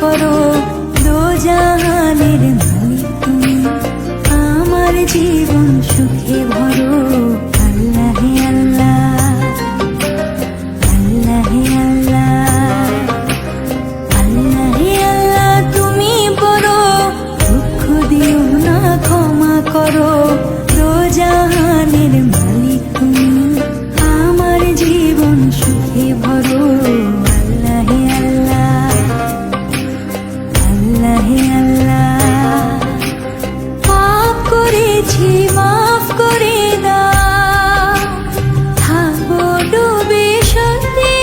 করো, দো জাহানের মালিক তুমি, আমার জীবন সুখে ভরো। আল্লাহ হে আল্লাহ, আল্লাহ হে আল্লাহ, আল্লাহ হে আল্লাহ তুমি বড়, দুঃখ দিও না ক্ষমা করো, দো জাহানের মালিক তুমি, আমার জীবন সুখে ভরো। আল্লাহ হে আল্লাহ, আল্লাহ হে আল্লাহ, পাপ করেছি মাফ করে দাও, থাকবো ডুবে সত্যি,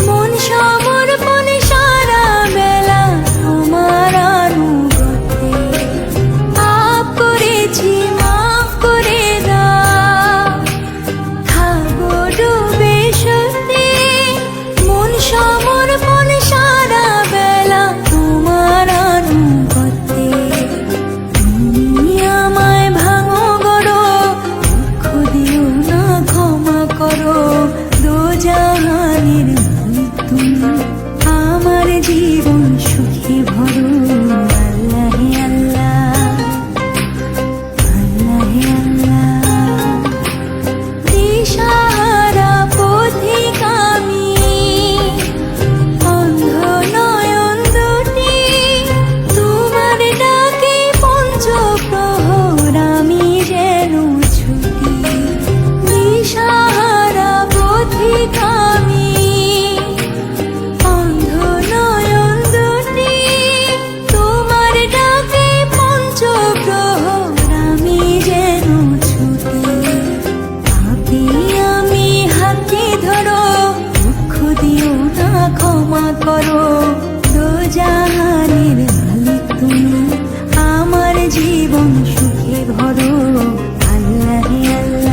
মন সমর্পণ সারা বেলা তোমার আনুগত্যে। পাপ করেছি মাফ করে দাও, থাকবো ডুবে সত্যি, মন সমর্পণ সারা বেলা তোমার আনুগত্যে। তুমি আমায় ভাঙো গড়ো, দুঃখ দিও না ক্ষমা করো, দো জাহানের মালিক তুমি, আমার জীবন সুখে ভরো। আল্লাহ হে আল্লাহ, আল্লাহ হে আল্লাহ, দিশাহারা পথিক আমি, অন্ধ নয়ন দুটি, তোমার ডাকে পঞ্চপ্রহর আমি যেন ছুটি। দিশাহারা পথিক আমি, অন্ধ নয়ন দুটি, তোমার ডাকে পঞ্চপ্রহর আমি যেন ছুটি। পাপী আমি হাতটি ধরো, দুঃখ দিও না ক্ষমা করো, দো জাহানের মালিক তুমি, আমার জীবন সুখে ভরো। আল্লাহ হে আল্লাহ।